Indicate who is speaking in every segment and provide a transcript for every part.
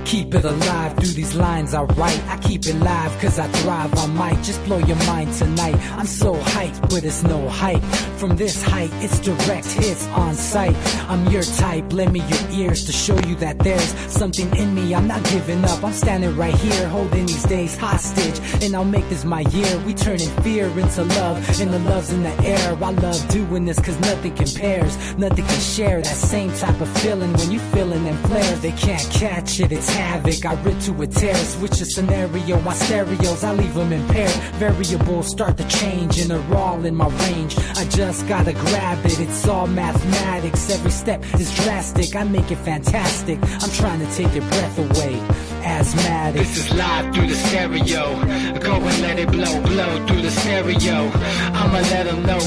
Speaker 1: Keep it alive through these lines I write. I keep it live cause I thrive. I might just blow your mind tonight. I'm so hyped, but it's no hype. From this height, it's direct hits on sight. I'm your type, lend me your ears to show you that there's something in me. I'm not giving up, I'm standing right here, holding these days hostage. And I'll make this my year. We turning fear into love, and the love's in the air. I love doing this cause nothing compares. Nothing can share that same type of feeling when you feeling them flares. They can't catch it, it's havoc. I rip to a tear, switch a scenario. My stereos, I leave them impaired. Variables start to change and they're all in my range. I just gotta grab it, it's all mathematics. Every step is drastic, I make it fantastic. I'm trying to take your breath away. Asthmatic.
Speaker 2: This is live through the stereo. Go and let it blow, blow through the stereo. I'ma let them know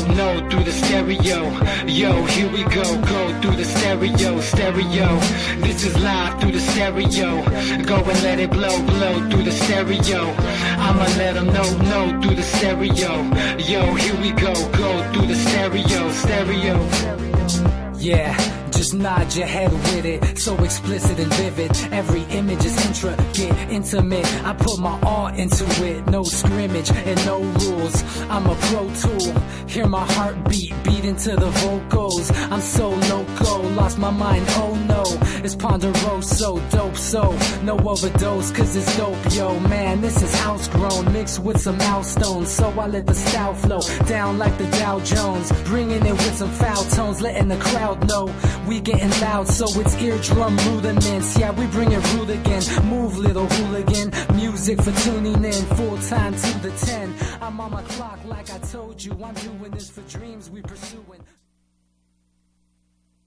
Speaker 2: through the stereo. Yo, here we go through the stereo, stereo. This is live through the stereo. Go and let it blow, blow through the stereo. I'ma let them know through the stereo. Yo, here we go through the stereo, stereo.
Speaker 1: Yeah, just nod your head with it. So explicit and vivid. Every image is intricate, intimate. I put my all into it. No scrimmage and no rules. I'm a pro tool. Hear my heartbeat, beat into the vocals. I'm so loco, lost my mind, oh no. It's ponderoso, dope, so no overdose, cause it's dope, yo. Man, this is house grown, mixed with some milestones. So I let the style flow down like the Dow Jones. Bringing it with some foul tones, letting the crowd know we getting loud, so it's eardrum rudiments. Yeah, we bring it rude again. Move, little hooligan. Music for tuning in, full time to the 10. I'm on my clock like I told you. I'm doing this for dreams we pursuing.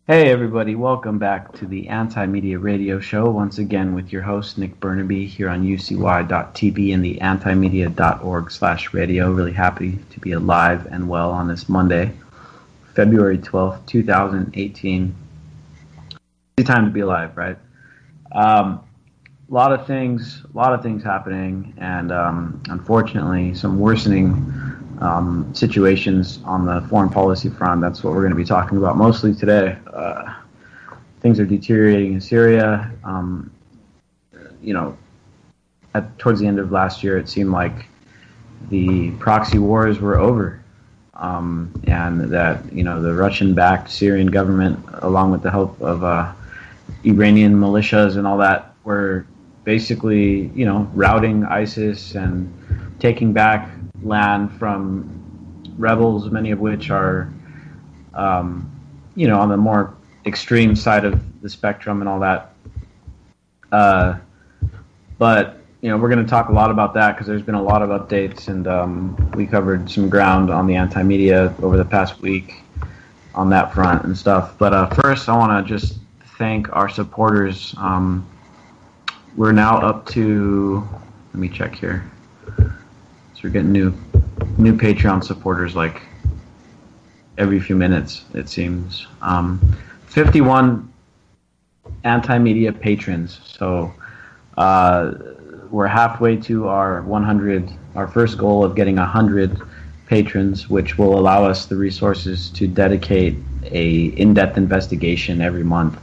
Speaker 3: Hey everybody, welcome back to the Anti-Media Radio Show, once again with your host Nick Bernabe here on ucy.tv and the antimedia.org/radio. Really happy to be alive and well on this Monday, February 12th, 2018. It's time to be alive, right? A lot of things happening, and unfortunately some worsening situations on the foreign policy front. That's what we're going to be talking about mostly today. Things are deteriorating in Syria. Towards the end of last year, it seemed like the proxy wars were over, and that the Russian-backed Syrian government, along with the help of Iranian militias and all that, were basically routing ISIS and taking back land from rebels, many of which are, on the more extreme side of the spectrum and all that. But we're going to talk a lot about that because there's been a lot of updates, and we covered some ground on the anti-media over the past week on that front and stuff. But first, I want to just thank our supporters. We're now up to, let me check here. We're getting new Patreon supporters like every few minutes, it seems. 51 anti-media patrons. So we're halfway to our first goal of getting 100 patrons, which will allow us the resources to dedicate a in-depth investigation every month.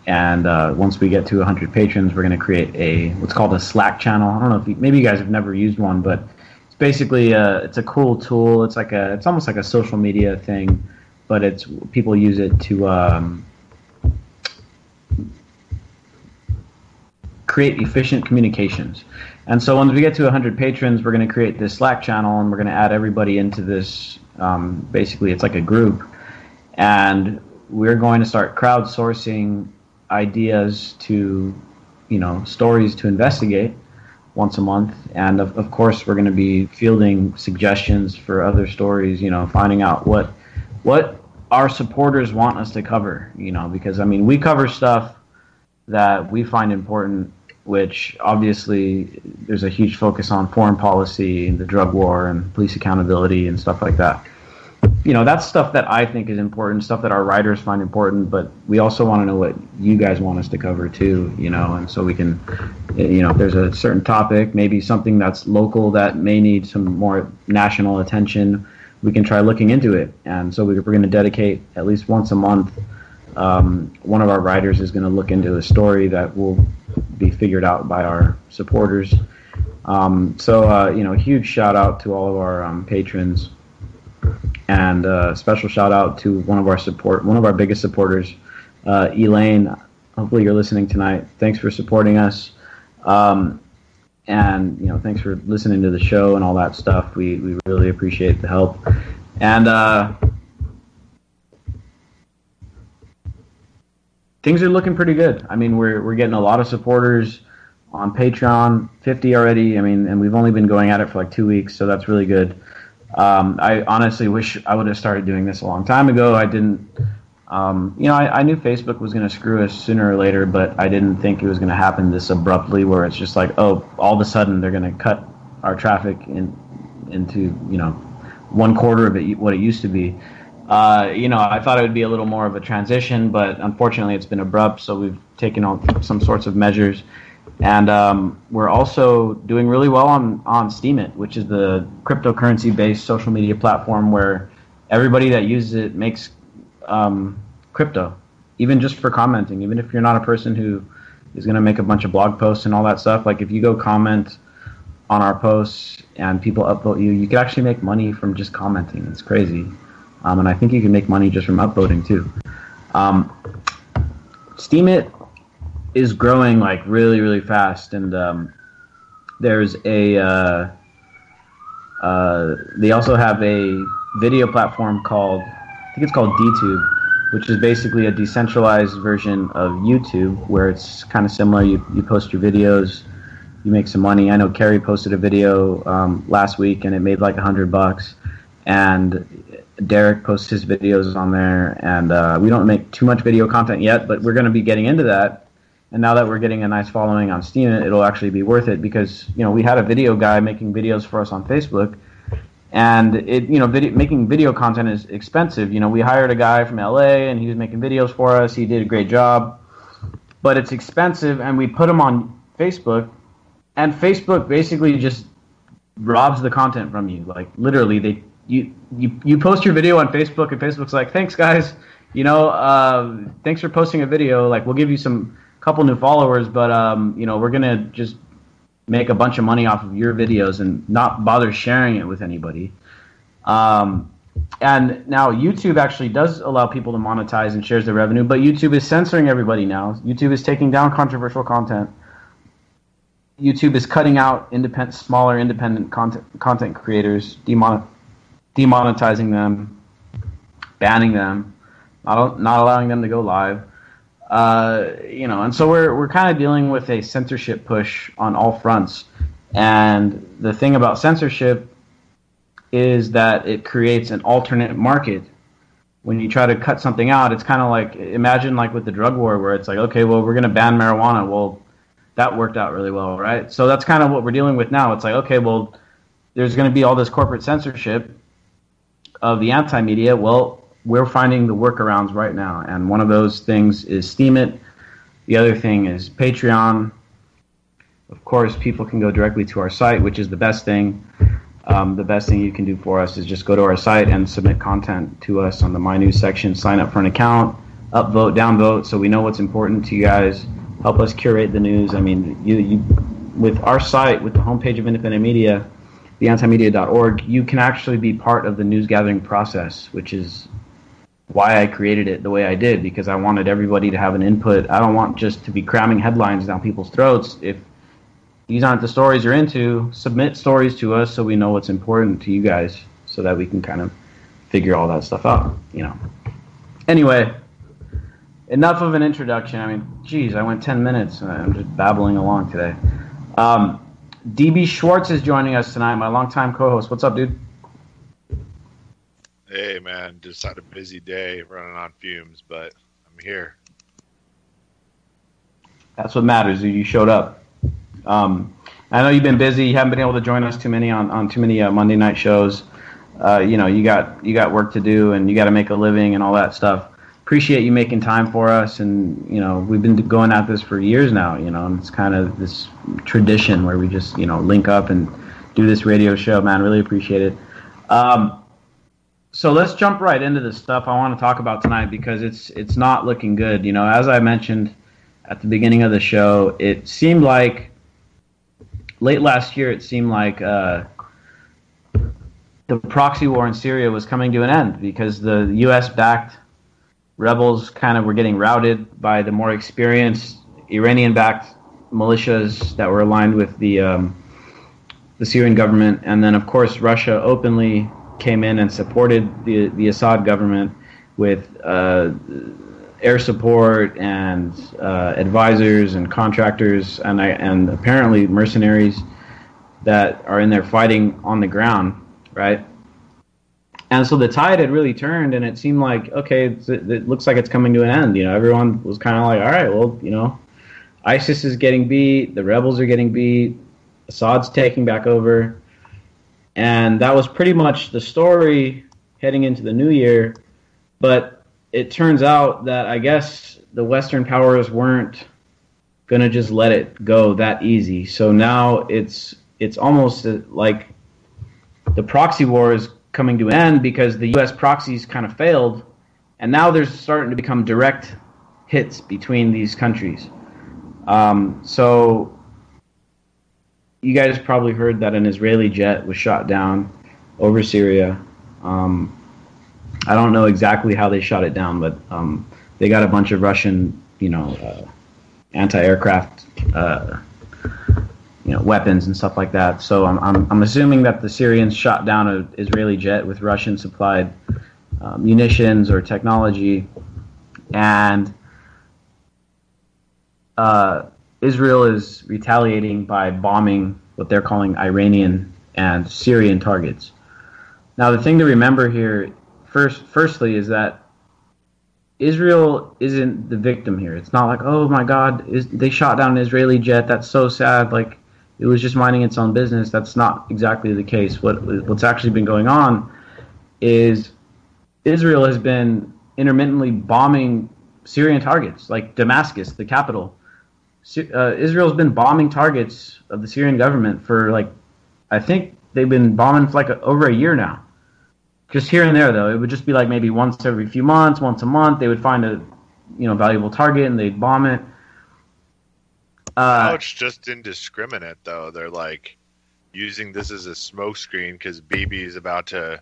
Speaker 3: And once we get to 100 patrons, we're going to create what's called a Slack channel. I don't know if maybe you guys have never used one, but it's basically it's a cool tool. It's almost like a social media thing, but people use it to create efficient communications. And so once we get to 100 patrons, we're going to create this Slack channel, and we're going to add everybody into this. Basically, it's like a group, and we're going to start crowdsourcing ideas to, stories to investigate once a month. And of course, we're going to be fielding suggestions for other stories, finding out what our supporters want us to cover, because, we cover stuff that we find important, which obviously there's a huge focus on foreign policy and the drug war and police accountability and stuff like that. That's stuff that I think is important, stuff that our writers find important, but we also want to know what you guys want us to cover too, and so we can, if there's a certain topic, maybe something that's local that may need some more national attention, we can try looking into it. And so we're going to dedicate at least once a month One of our writers is going to look into a story that will be figured out by our supporters. Huge shout out to all of our patrons, and special shout out to one of our biggest supporters, Elaine. Hopefully you're listening tonight. Thanks for supporting us, and thanks for listening to the show and all that stuff. We really appreciate the help, and things are looking pretty good. I mean, we're getting a lot of supporters on Patreon, 50 already. I mean, and we've only been going at it for like 2 weeks, so that's really good. I honestly wish I would have started doing this a long time ago. I didn't. I knew Facebook was going to screw us sooner or later, but I didn't think it was going to happen this abruptly, where it's just like, oh, all of a sudden they're going to cut our traffic into 1/4 of it, what it used to be. I thought it would be a little more of a transition, but unfortunately it's been abrupt, so we've taken on some sorts of measures. And we're also doing really well on Steemit, which is the cryptocurrency-based social media platform where everybody that uses it makes crypto, even just for commenting. Even if you're not a person who is going to make a bunch of blog posts and all that stuff, like if you go comment on our posts and people upvote you could actually make money from just commenting. It's crazy. And I think you can make money just from upvoting too. Steemit is growing like really, really fast, and there's they also have a video platform called DTube, which is basically a decentralized version of YouTube, where it's kind of similar. You post your videos, you make some money. I know Kerry posted a video last week, and it made like $100, and Derek posts his videos on there, and we don't make too much video content yet, but we're going to be getting into that. And now that we're getting a nice following on Steam, it'll actually be worth it, because we had a video guy making videos for us on Facebook, and making video content is expensive. We hired a guy from LA, and he was making videos for us. He did a great job, but it's expensive, and we put him on Facebook, and Facebook basically just robs the content from you. Like literally, you post your video on Facebook, and Facebook's like, thanks guys, thanks for posting a video. Like, we'll give you some couple new followers, but we're gonna just make a bunch of money off of your videos and not bother sharing it with anybody. And now YouTube actually does allow people to monetize and shares their revenue, but YouTube is censoring everybody now. YouTube is taking down controversial content. YouTube is cutting out smaller independent content creators, demonetizing them, banning them, not allowing them to go live. And so we're kind of dealing with a censorship push on all fronts. And the thing about censorship is that it creates an alternate market. When you try to cut something out, it's kind of like, imagine like with the drug war, where it's like, okay, well, we're going to ban marijuana. Well, that worked out really well, right? So that's kind of what we're dealing with now. It's like, okay, well, there's going to be all this corporate censorship of the anti-media. Well, we're finding the workarounds right now, and one of those things is Steemit. The other thing is Patreon. Of course, people can go directly to our site, which is the best thing. The best thing you can do for us is just go to our site and submit content to us on the My News section. Sign up for an account, upvote, downvote, so we know what's important to you guys. Help us curate the news. I mean, you with our site, with the homepage of independent media, theantimedia.org, you can actually be part of the news gathering process, which is why I created it the way I did, because I wanted everybody to have an input. I don't want just to be cramming headlines down people's throats. If these aren't the stories you're into, submit stories to us so we know what's important to you guys, so that we can kind of figure all that stuff out, Anyway, enough of an introduction. I mean, geez, I went 10 minutes. I'm just babbling along today. DB Schwartz is joining us tonight, my longtime co-host. What's up, dude?
Speaker 4: Hey, man, just had a busy day running on fumes, but I'm here.
Speaker 3: That's what matters, dude. You showed up. I know you've been busy. You haven't been able to join us too many on too many Monday night shows. You got work to do, and you got to make a living and all that stuff. Appreciate you making time for us, and we've been going at this for years now. And it's kind of this tradition where we just link up and do this radio show. Man, really appreciate it. So let's jump right into the stuff I want to talk about tonight because it's not looking good. You know, as I mentioned at the beginning of the show, it seemed like late last year. It seemed like the proxy war in Syria was coming to an end because the U.S.-backed rebels kind of were getting routed by the more experienced Iranian-backed militias that were aligned with the Syrian government, and then of course Russia openly came in and supported the Assad government with air support and advisors and contractors and apparently mercenaries that are in there fighting on the ground, right? And so the tide had really turned, and it seemed like, okay, it looks like it's coming to an end. You know, everyone was kind of like, all right, well, you know, ISIS is getting beat, the rebels are getting beat, Assad's taking back over. And that was pretty much the story heading into the new year. But it turns out that I guess the Western powers weren't going to just let it go that easy. So now it's almost like the proxy war is coming to an end because the U.S. proxies kind of failed. And now there's starting to become direct hits between these countries. So you guys probably heard that an Israeli jet was shot down over Syria. I don't know exactly how they shot it down, but they got a bunch of Russian, anti-aircraft, weapons and stuff like that. So I'm assuming that the Syrians shot down an Israeli jet with Russian-supplied munitions or technology, and Israel is retaliating by bombing what they're calling Iranian and Syrian targets. Now, the thing to remember here, firstly, is that Israel isn't the victim here. It's not like, oh my God, they shot down an Israeli jet. That's so sad. Like, it was just minding its own business. That's not exactly the case. What's actually been going on is Israel has been intermittently bombing Syrian targets, like Damascus, the capital. Israel's been bombing targets of the Syrian government for I think they've been bombing for over a year now. Just here and there, though. It would just be maybe once every few months, once a month, they would find a valuable target and they'd bomb it.
Speaker 4: Now it's just indiscriminate, though. They're using this as a smokescreen because Bibi is about to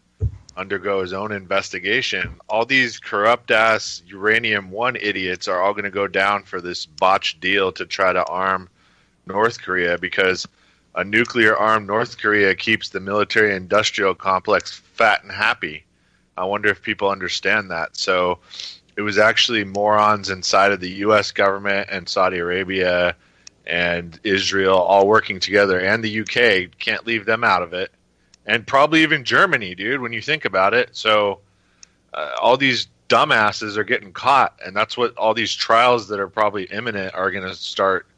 Speaker 4: undergo his own investigation. All these corrupt-ass Uranium One idiots are all going to go down for this botched deal to try to arm North Korea because a nuclear-armed North Korea keeps the military-industrial complex fat and happy. I wonder if people understand that. So it was actually morons inside of the U.S. government and Saudi Arabia and Israel all working together, and the UK, can't leave them out of it. And probably even Germany, dude, when you think about it. So all these dumbasses are getting caught, and that's what all these trials that are probably imminent are going to start,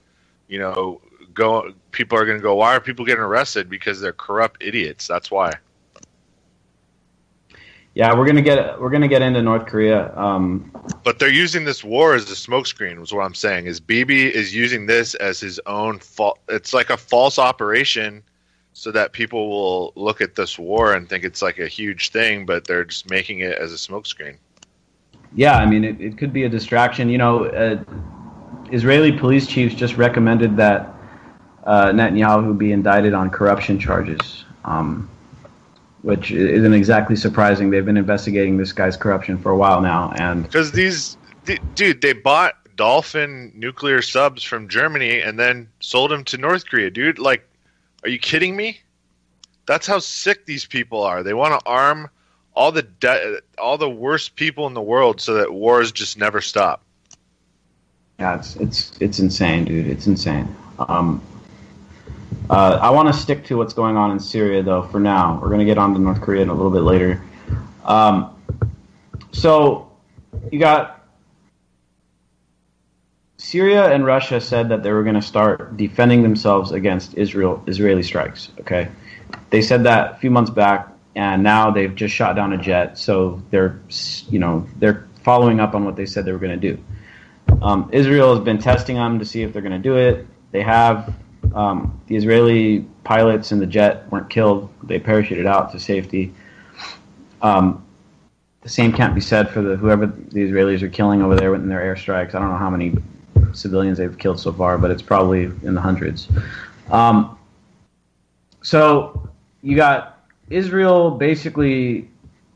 Speaker 4: people are going to go, why are people getting arrested? Because they're corrupt idiots. That's why.
Speaker 3: Yeah, we're gonna get into North Korea.
Speaker 4: But they're using this war as a smokescreen. Was what I'm saying. Is Bibi is using this as his own fault? It's like a false operation, so that people will look at this war and think it's a huge thing, but they're just making it as a smokescreen.
Speaker 3: Yeah, I mean, it could be a distraction. Israeli police chiefs just recommended that Netanyahu be indicted on corruption charges. Which isn't exactly surprising. They've been investigating this guy's corruption for a while now, and
Speaker 4: because they bought Dolphin nuclear subs from Germany and then sold them to North Korea, dude. Are you kidding me? That's how sick these people are. They want to arm all the worst people in the world so that wars just never stop.
Speaker 3: Yeah, it's insane, dude. It's insane. I want to stick to what's going on in Syria, though, for now. We're going to get on to North Korea in a little bit later. So you got Syria and Russia said that they were going to start defending themselves against Israeli strikes. Okay, they said that a few months back, and now they've just shot down a jet. So they're following up on what they said they were going to do. Israel has been testing them to see if they're going to do it. They have. The Israeli pilots in the jet weren't killed. They parachuted out to safety. the same can't be said for whoever the Israelis are killing over there in their airstrikes. I don't know how many civilians they've killed so far, but it's probably in the hundreds. So you got Israel basically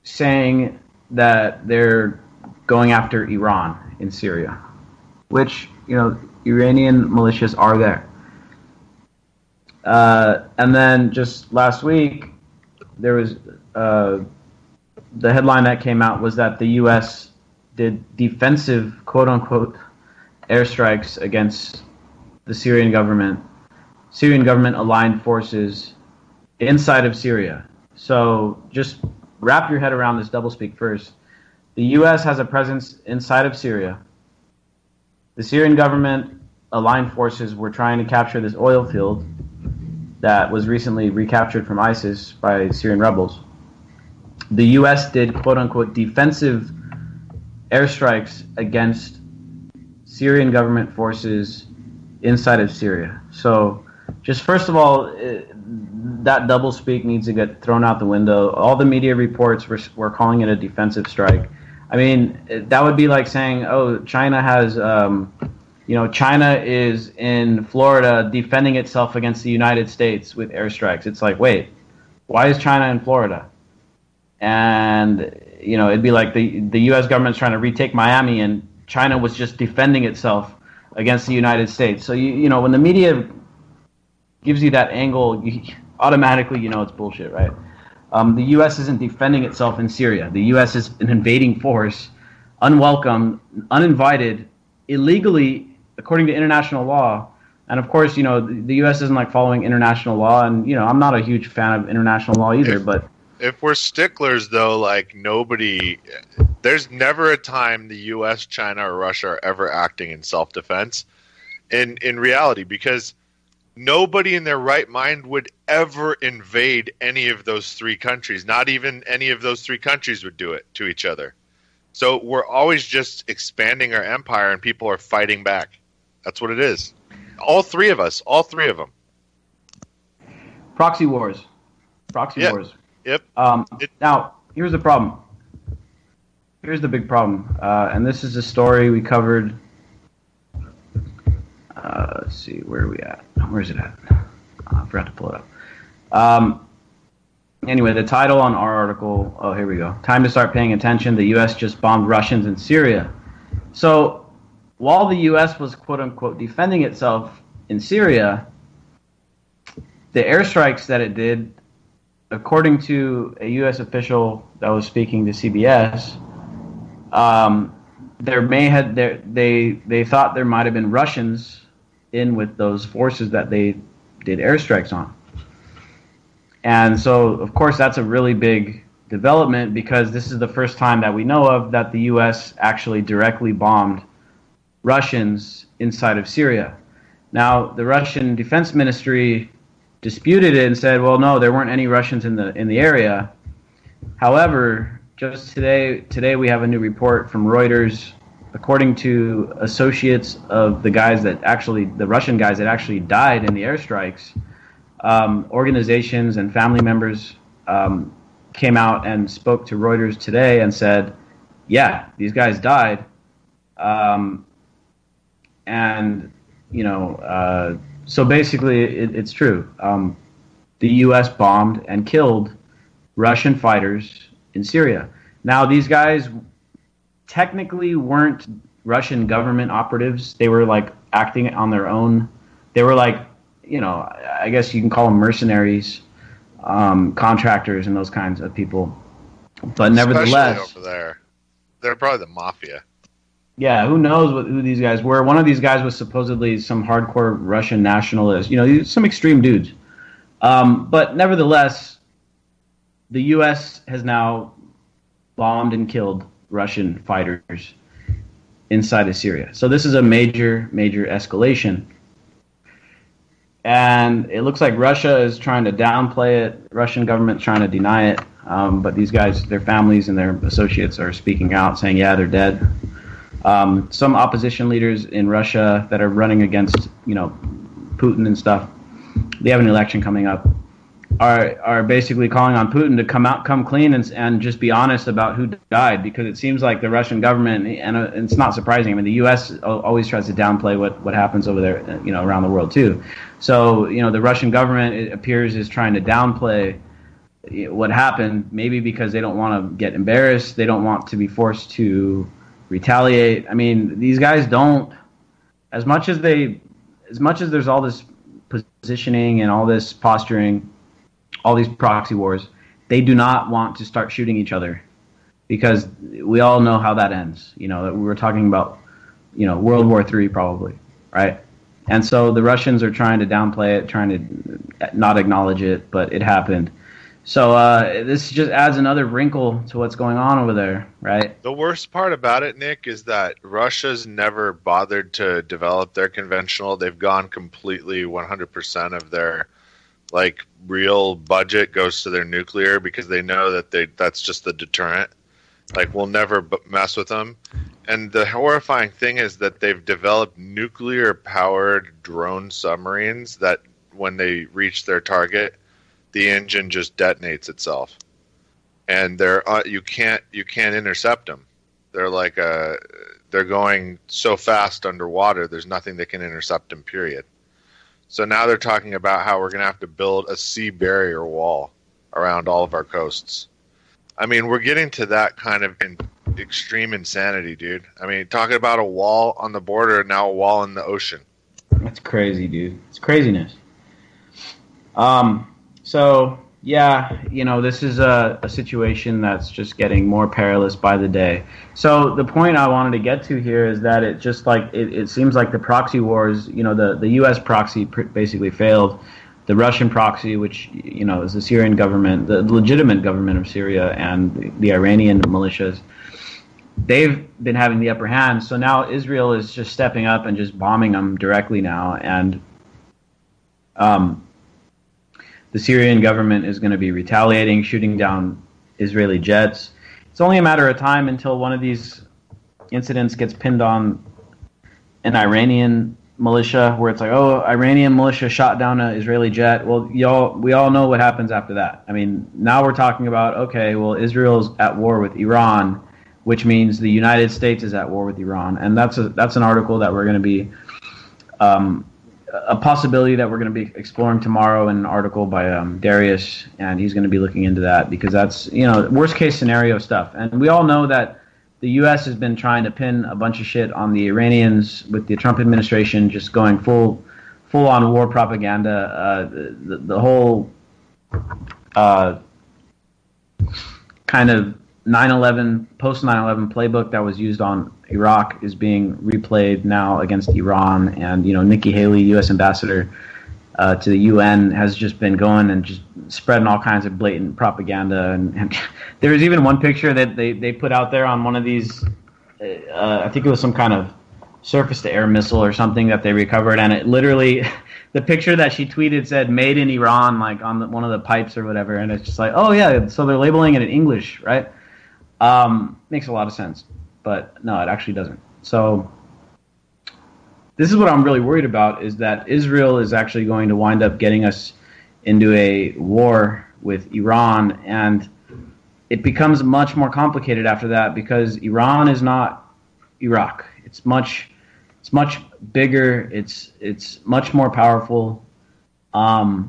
Speaker 3: saying that they're going after Iran in Syria, which, Iranian militias are there. And then just last week, there was the headline that came out was that the U.S. did defensive, quote-unquote, airstrikes against the Syrian government-aligned forces inside of Syria. So just wrap your head around this doublespeak first. The U.S. has a presence inside of Syria. The Syrian government-aligned forces were trying to capture this oil field that was recently recaptured from ISIS by Syrian rebels. The U.S. did, quote-unquote, defensive airstrikes against Syrian government forces inside of Syria. So, just first of all, that doublespeak needs to get thrown out the window. All the media reports were calling it a defensive strike. I mean, that would be like saying, oh, China has, China is in Florida defending itself against the United States with airstrikes. It's like, wait, why is China in Florida? And, it'd be like the U.S. government's trying to retake Miami and China was just defending itself against the United States. So, when the media gives you that angle, automatically it's bullshit, right? The U.S. isn't defending itself in Syria. The U.S. is an invading force, unwelcome, uninvited, illegally, according to international law. And of course, the U.S. isn't like following international law. And, I'm not a huge fan of international law either, but
Speaker 4: if we're sticklers, though, like there's never a time the U.S., China, or Russia are ever acting in self-defense in reality, because nobody in their right mind would ever invade any of those three countries. Not even any of those three countries would do it to each other. So we're always just expanding our empire and people are fighting back. That's what it is. All three of them.
Speaker 3: Proxy wars. Wars.
Speaker 4: Yep.
Speaker 3: Now, here's the problem. Here's the big problem. And this is a story we covered. Let's see, where are we at? Where's it at? I forgot to pull it up. Anyway, the title on our article, here we go. Time to start paying attention. The U.S. just bombed Russians in Syria. So, while the U.S. was, quote-unquote, defending itself in Syria, the airstrikes that it did, according to a U.S. official that was speaking to CBS, they thought there might have been Russians in with those forces that they did airstrikes on. And so, of course, that's a really big development because this is the first time that we know of that the U.S. actually directly bombed Russians inside of Syria. Now, the Russian Defense Ministry disputed it and said, well, no, there weren't any Russians in the area. However, just today we have a new report from Reuters. According to associates of the Russian guys that actually died in the airstrikes, organizations and family members came out and spoke to Reuters today and said, yeah, these guys died. So basically it's true. The U.S. bombed and killed Russian fighters in Syria. Now, these guys technically weren't Russian government operatives. They were like acting on their own. They were like, I guess you can call them mercenaries, contractors, and those kinds of people. But nevertheless,
Speaker 4: especially over there, they're probably the mafia.
Speaker 3: Yeah, who knows who these guys were? One of these guys was supposedly some hardcore Russian nationalist. Some extreme dudes. But nevertheless, the U.S. has now bombed and killed Russian fighters inside of Syria. So this is a major, major escalation. And it looks like Russia is trying to downplay it. Russian government's trying to deny it. But these guys, their families and their associates are speaking out saying, yeah, they're dead. Some opposition leaders in Russia that are running against, Putin and stuff, they have an election coming up. are basically calling on Putin to come clean and just be honest about who died, because it seems like the Russian government, and it's not surprising. I mean, the U.S. always tries to downplay what happens over there, around the world too. So, the Russian government, it appears, is trying to downplay what happened, maybe because they don't want to get embarrassed, they don't want to be forced to retaliate. I mean, these guys don't, as much as there's all this positioning and all this posturing, all these proxy wars, they do not want to start shooting each other, because we all know how that ends. We were talking about, World War III probably, right? And so the Russians are trying to downplay it, trying to not acknowledge it, but it happened. So this just adds another wrinkle to what's going on over there, right?
Speaker 4: The worst part about it, Nick, is that Russia's never bothered to develop their conventional. They've gone completely 100% of their real budget goes to their nuclear, because they know that that's just the deterrent. We'll never mess with them. And the horrifying thing is that they've developed nuclear-powered drone submarines that, when they reach their target, the engine just detonates itself, and you can't intercept them. They're going so fast underwater. There's nothing that can intercept them. Period. So now they're talking about how we're going to have to build a sea barrier wall around all of our coasts. I mean, we're getting to that kind of extreme insanity, dude. I mean, talking about a wall on the border, now a wall in the ocean.
Speaker 3: That's crazy, dude. It's craziness. So, yeah, this is a situation that's just getting more perilous by the day. So the point I wanted to get to here is that it just it seems like the proxy wars, the U.S. proxy basically failed. The Russian proxy, which, is the Syrian government, the legitimate government of Syria, and the Iranian militias, they've been having the upper hand. So now Israel is just stepping up and just bombing them directly now. And the Syrian government is going to be retaliating, shooting down Israeli jets. It's only a matter of time until one of these incidents gets pinned on an Iranian militia, where it's Iranian militia shot down an Israeli jet. Well, we all know what happens after that. I mean, now we're talking about, okay, well, Israel's at war with Iran, which means the United States is at war with Iran. And that's an article that we're going to be a possibility that we're going to be exploring tomorrow in an article by Darius, and he's going to be looking into that, because that's, worst case scenario stuff. And we all know that the U.S. has been trying to pin a bunch of shit on the Iranians with the Trump administration, just going full on war propaganda. The whole kind of 9/11, post 9/11 playbook that was used on Iraq is being replayed now against Iran. And Nikki Haley, U.S. ambassador to the UN, has just been going and just spreading all kinds of blatant propaganda. And there was even one picture that they put out there on one of these, I think it was some kind of surface-to-air missile or something that they recovered, and it literally, the picture that she tweeted said "Made in Iran" on one of the pipes or whatever, and it's just oh yeah, so they're labeling it in English, right? Makes a lot of sense, but no, it actually doesn't. So this is what I'm really worried about, is that Israel is actually going to wind up getting us into a war with Iran, and it becomes much more complicated after that, because Iran is not Iraq. It's much bigger. It's much more powerful. I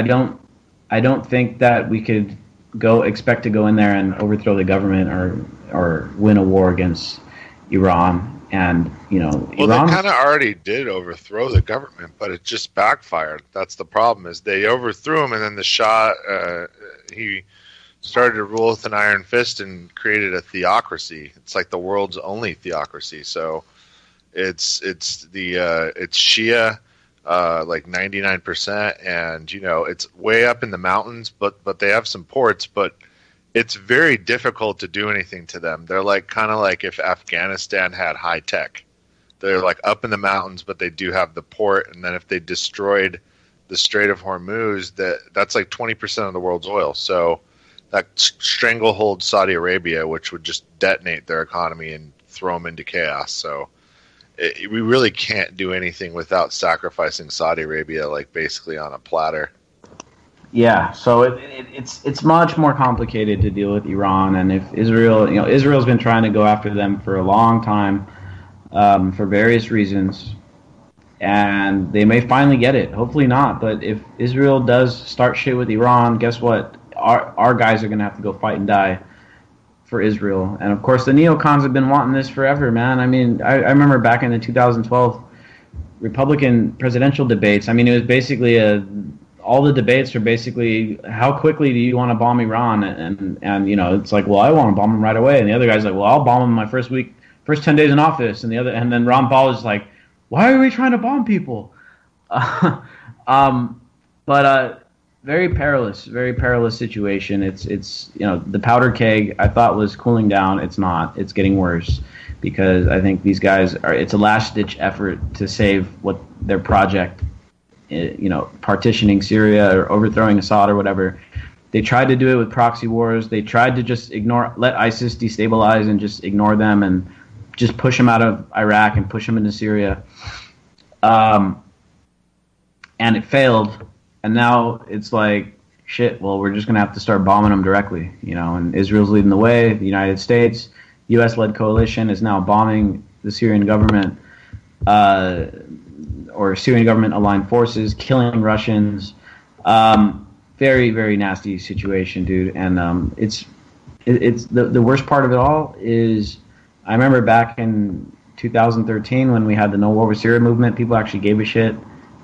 Speaker 3: don't think that we could expect to go in there and overthrow the government or win a war against Iran. And
Speaker 4: well,
Speaker 3: Iran,
Speaker 4: they kind of already did overthrow the government, but it just backfired. That's the problem, is they overthrew him, and then the Shah, he started to rule with an iron fist and created a theocracy. It's like the world's only theocracy. So it's Shia, 99%, and it's way up in the mountains, but they have some ports, but it's very difficult to do anything to them. They're kind of like if Afghanistan had high tech. They're up in the mountains, but they do have the port, and then if they destroyed the Strait of Hormuz, that's 20% of the world's oil. So that stranglehold Saudi Arabia, which would just detonate their economy and throw them into chaos. So we really can't do anything without sacrificing Saudi Arabia, like basically on a platter.
Speaker 3: Yeah, so it's much more complicated to deal with Iran, and if Israel, Israel's been trying to go after them for a long time, for various reasons, and they may finally get it. Hopefully not, but if Israel does start shit with Iran, guess what? Our guys are going to have to go fight and die for Israel. And of course, the neocons have been wanting this forever, man. I mean, I remember back in the 2012 Republican presidential debates. I mean, it was basically all the debates are basically, how quickly do you want to bomb Iran? And it's like, well, I want to bomb them right away. And the other guy's like, well, I'll bomb them my first 10 days in office. And then Ron Paul is like, why are we trying to bomb people? Very perilous situation. It's the powder keg I thought was cooling down. It's not. It's getting worse, because I think these guys it's a last ditch effort to save what their project, partitioning Syria or overthrowing Assad or whatever. They tried to do it with proxy wars. They tried to just let ISIS destabilize and just ignore them and just push them out of Iraq and push them into Syria. And it failed. And now it's like, shit, well, we're just going to have to start bombing them directly, and Israel's leading the way. The United States, U.S.-led coalition is now bombing the Syrian government, or Syrian government-aligned forces, killing Russians. Very, very nasty situation, dude. And it's the worst part of it all is, I remember back in 2013 when we had the No War with Syria movement, people actually gave a shit.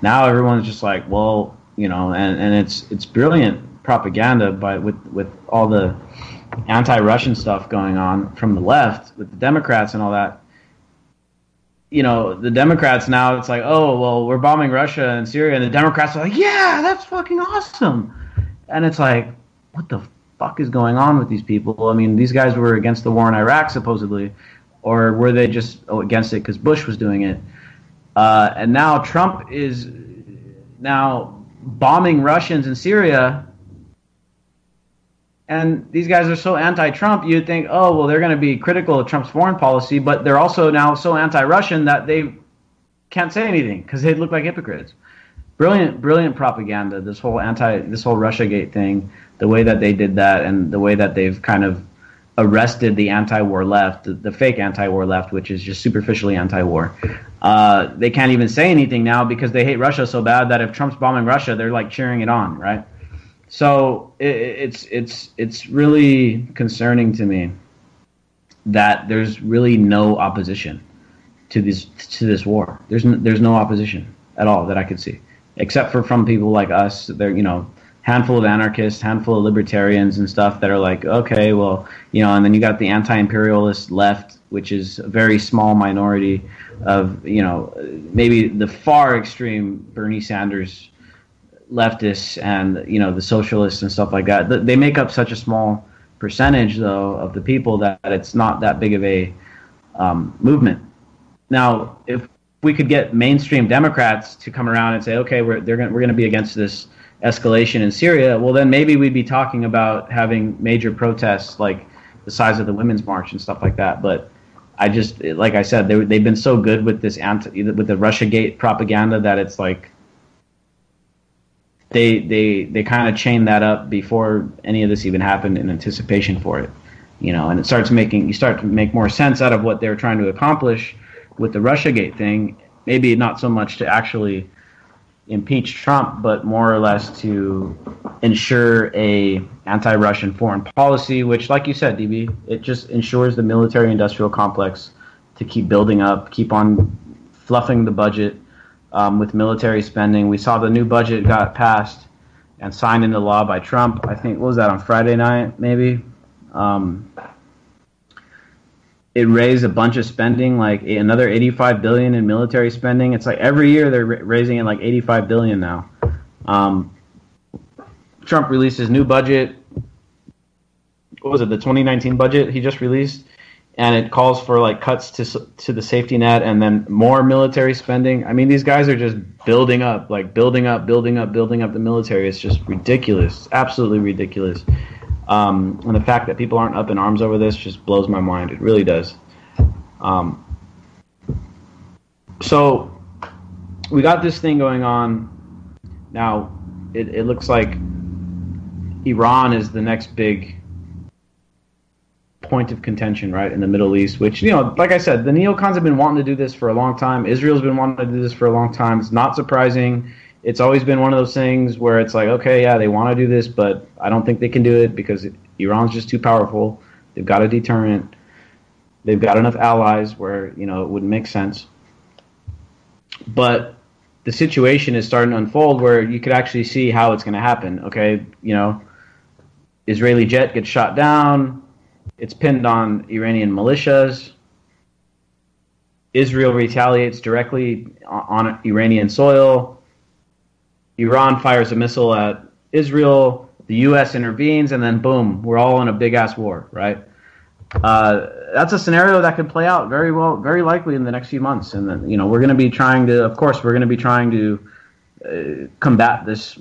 Speaker 3: Now everyone's just like, well, and it's brilliant propaganda with all the anti-Russian stuff going on from the left with the Democrats and all that. The Democrats now, it's like, oh, well, we're bombing Russia and Syria, and the Democrats are like, yeah, that's fucking awesome. And it's like, what the fuck is going on with these people? I mean, these guys were against the war in Iraq, supposedly, or were they just against it because Bush was doing it? And now Trump is now bombing Russians in Syria, and these guys are so anti-Trump, you'd think, oh, well, they're going to be critical of Trump's foreign policy, but they're also now so anti-Russian that they can't say anything because they look like hypocrites. Brilliant propaganda, this whole Russiagate thing, the way that they did that, and the way that they've kind of arrested the anti-war left, the fake anti-war left, which is just superficially anti-war. They can't even say anything now because they hate Russia so bad that if Trump's bombing Russia, they're like cheering it on, right? So it's really concerning to me that there's really no opposition to this war. There's no opposition at all that I could see, except for from people like us. They're handful of anarchists, handful of libertarians and stuff that are like, okay, well, and then you got the anti-imperialist left, which is a very small minority of, maybe the far extreme Bernie Sanders leftists and, the socialists and stuff like that. They make up such a small percentage, though, of the people that it's not that big of a movement. Now, if we could get mainstream Democrats to come around and say, okay, we're going to be against this escalation in Syria, well, then maybe we'd be talking about having major protests like the size of the Women's March and stuff like that. But I just, like I said, they've been so good with this with the Russiagate propaganda that it's like they kind of chained that up before any of this even happened in anticipation for it, and you start to make more sense out of what they're trying to accomplish with the Russiagate thing. Maybe not so much to actually impeach Trump, but more or less to ensure a anti-Russian foreign policy, which, like you said, DB, it just ensures the military-industrial complex to keep building up, keep on fluffing the budget with military spending. We saw the new budget got passed and signed into law by Trump. I think, what was that, on Friday night, maybe? It raised a bunch of spending, like another $85 billion in military spending. It's like every year they're raising it like $85 billion now. Trump released his new budget. What was it, the 2019 budget he just released? And it calls for like cuts to the safety net and then more military spending. I mean, these guys are just building up the military. It's just ridiculous, absolutely ridiculous. And the fact that people aren't up in arms over this just blows my mind. It really does. So we got this thing going on now. It looks like Iran is the next big point of contention, right, in the Middle East, which, like I said, the neocons have been wanting to do this for a long time. Israel's been wanting to do this for a long time. It's not surprising. It's always been one of those things where it's like, okay, yeah, they want to do this, but I don't think they can do it because Iran's just too powerful. They've got a deterrent. They've got enough allies where, it wouldn't make sense. But the situation is starting to unfold where you could actually see how it's going to happen. Okay, Israeli jet gets shot down. It's pinned on Iranian militias. Israel retaliates directly on Iranian soil. Iran fires a missile at Israel. The U.S. intervenes, and then boom, we're all in a big-ass war, right? That's a scenario that could play out very well, very likely in the next few months. And then, we're going to be trying to, combat this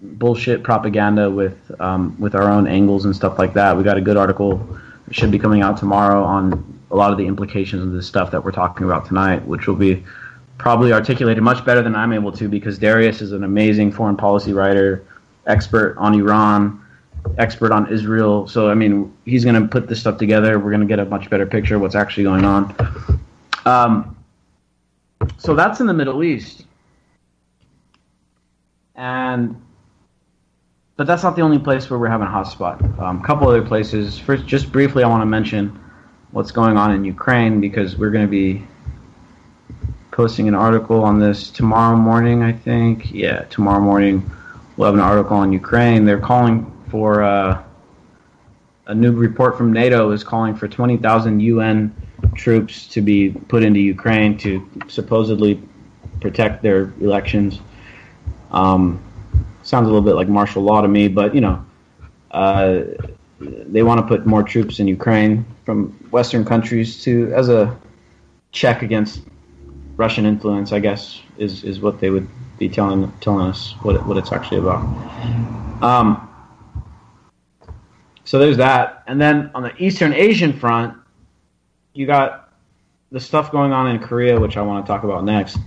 Speaker 3: bullshit propaganda with our own angles and stuff like that. We got a good article that should be coming out tomorrow on a lot of the implications of this stuff that we're talking about tonight, which will be probably articulated much better than I'm able to, because Darius is an amazing foreign policy writer, expert on Iran, expert on Israel. So, he's going to put this stuff together. We're going to get a much better picture of what's actually going on. So that's in the Middle East. But that's not the only place where we're having a hotspot. A couple other places. First, just briefly, I want to mention what's going on in Ukraine, because we're going to be posting an article on this tomorrow morning, I think. Yeah, tomorrow morning we'll have an article on Ukraine. They're calling for a new report from NATO is calling for 20,000 UN troops to be put into Ukraine to supposedly protect their elections. Sounds a little bit like martial law to me, but they want to put more troops in Ukraine from Western countries as a check against Russian influence, I guess, is what they would be telling us what it's actually about. So there's that. And then on the Eastern Asian front, you got the stuff going on in Korea, which I want to talk about next.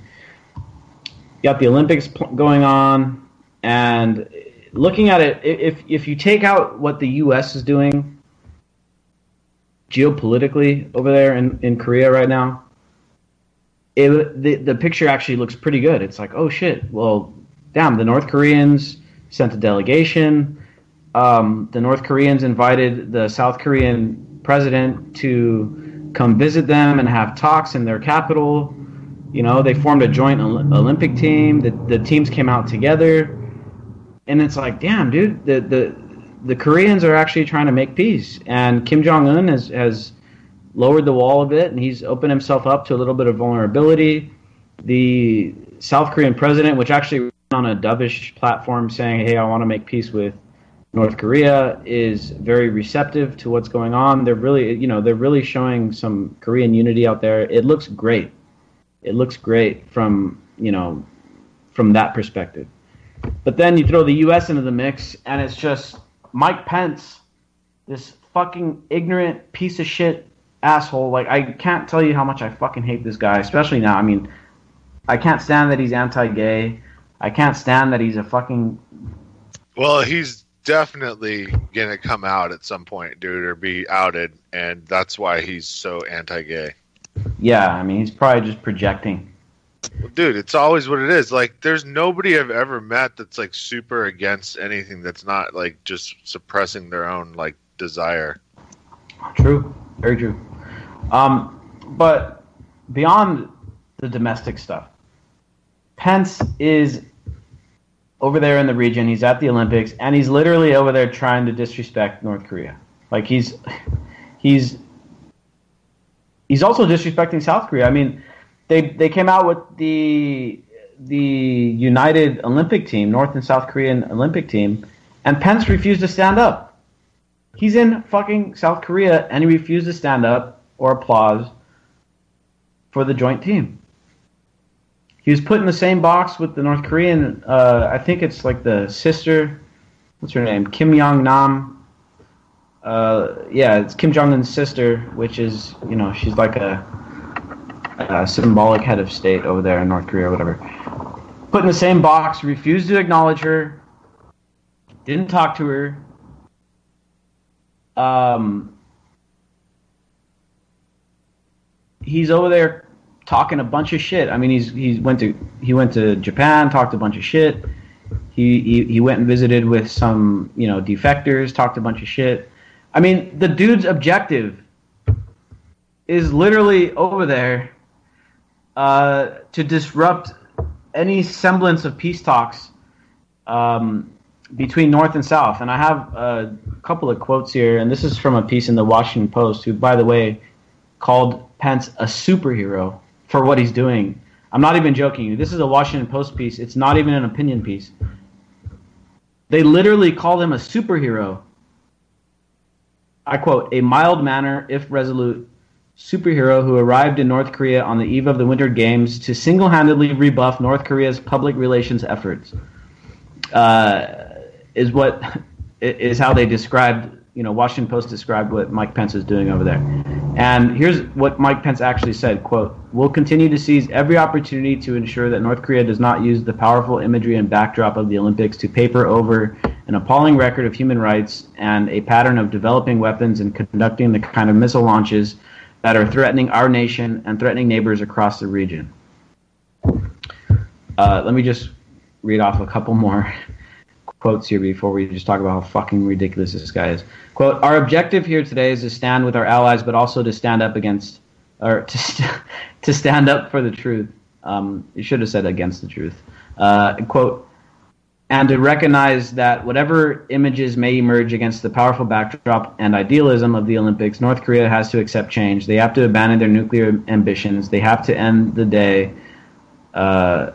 Speaker 3: You got the Olympics going on, and looking at it, if you take out what the U.S. is doing geopolitically over there in Korea right now, the picture actually looks pretty good. It's like, oh shit, well, damn, the North Koreans sent a delegation. The North Koreans invited the South Korean president to come visit them and have talks in their capital. They formed a joint Olympic team. The teams came out together, and it's like, damn, dude, the Koreans are actually trying to make peace. And Kim Jong-un has lowered the wall a bit, and he's opened himself up to a little bit of vulnerability. The South Korean president, which actually went on a dovish platform saying, hey, I want to make peace with North Korea, is very receptive to what's going on. They're really showing some Korean unity out there. It looks great. It looks great from that perspective. But then you throw the U.S. into the mix, and it's just Mike Pence, this fucking ignorant piece of shit asshole. Like, I can't tell you how much I fucking hate this guy, especially now. I can't stand that he's anti-gay. I can't stand that he's a fucking...
Speaker 4: Well, he's definitely gonna come out at some point, dude, or be outed, and that's why he's so anti-gay.
Speaker 3: Yeah, he's probably just projecting.
Speaker 4: Well, dude, it's always what it is. Like, there's nobody I've ever met that's like super against anything that's not like just suppressing their own like desire.
Speaker 3: True, very true. But beyond the domestic stuff, Pence is over there in the region. He's at the Olympics, and he's literally over there trying to disrespect North Korea. Like, he's also disrespecting South Korea. They came out with the United Olympic team, North and South Korean Olympic team, and Pence refused to stand up. He's in fucking South Korea, and he refused to stand up or applause for the joint team. He was put in the same box with the North Korean, I think it's like the sister, what's her name, Kim Jong-nam. Yeah, it's Kim Jong-un's sister, which is, she's like a symbolic head of state over there in North Korea or whatever. Put in the same box, refused to acknowledge her, didn't talk to her. He's over there talking a bunch of shit. I mean, he went to Japan, talked a bunch of shit. He went and visited with some, defectors, talked a bunch of shit. I mean, the dude's objective is literally over there to disrupt any semblance of peace talks between North and South. And I have a couple of quotes here, and this is from a piece in the Washington Post, who, by the way, called Pence a superhero for what he's doing. I'm not even joking. This is a Washington Post piece. It's not even an opinion piece. They literally call him a superhero. I quote, "A mild-mannered, if resolute, superhero who arrived in North Korea on the eve of the Winter Games to single-handedly rebuff North Korea's public relations efforts," is how they described, Washington Post described what Mike Pence is doing over there. And here's what Mike Pence actually said, quote, "We'll continue to seize every opportunity to ensure that North Korea does not use the powerful imagery and backdrop of the Olympics to paper over an appalling record of human rights and a pattern of developing weapons and conducting the kind of missile launches that are threatening our nation and threatening neighbors across the region." Let me just read off a couple more quotes here before we just talk about how fucking ridiculous this guy is. Quote, "Our objective here today is to stand with our allies, but also to stand up against, or to stand up for the truth." You should have said against the truth. Quote, "And to recognize that whatever images may emerge against the powerful backdrop and idealism of the Olympics, North Korea has to accept change. They have to abandon their nuclear ambitions. They have to end the day of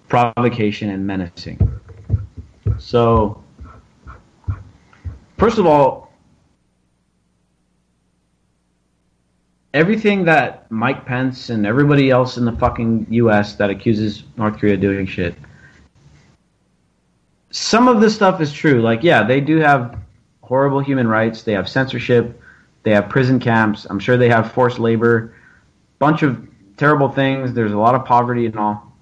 Speaker 3: provocation and menacing." So, first of all, everything that Mike Pence and everybody else in the fucking U.S. that accuses North Korea of doing shit, some of this stuff is true. Like, yeah, they do have horrible human rights. They have censorship. They have prison camps. I'm sure they have forced labor. Bunch of terrible things. There's a lot of poverty and all.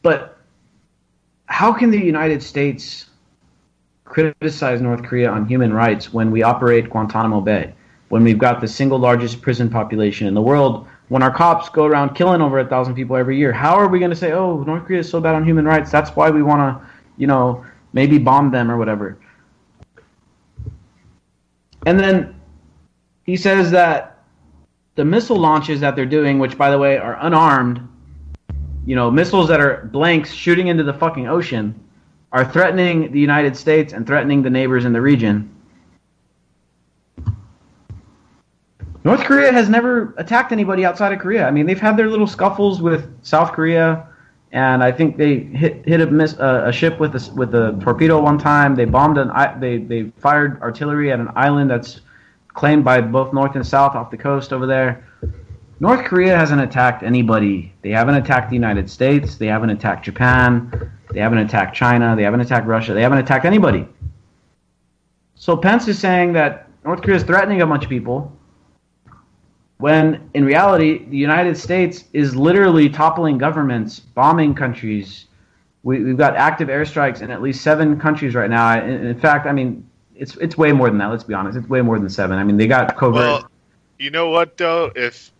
Speaker 3: But how can the United States criticize North Korea on human rights when we operate Guantanamo Bay, when we've got the single largest prison population in the world, when our cops go around killing over 1,000 people every year? How are we going to say, oh, North Korea is so bad on human rights, that's why we want to, maybe bomb them or whatever? And then he says that the missile launches that they're doing, which, by the way, are unarmed, missiles that are blanks shooting into the fucking ocean, are threatening the United States and threatening the neighbors in the region. North Korea has never attacked anybody outside of Korea. I mean, they've had their little scuffles with South Korea, and I think they hit a ship with a torpedo one time. They bombed they fired artillery at an island that's claimed by both North and South off the coast over there. North Korea hasn't attacked anybody. They haven't attacked the United States. They haven't attacked Japan. They haven't attacked China. They haven't attacked Russia. They haven't attacked anybody. So Pence is saying that North Korea is threatening a bunch of people, when in reality, the United States is literally toppling governments, bombing countries. We've got active airstrikes in at least 7 countries right now. In fact, I mean, it's way more than that. Let's be honest. It's way more than 7. I mean, they got covert.
Speaker 4: Well, you know what though? If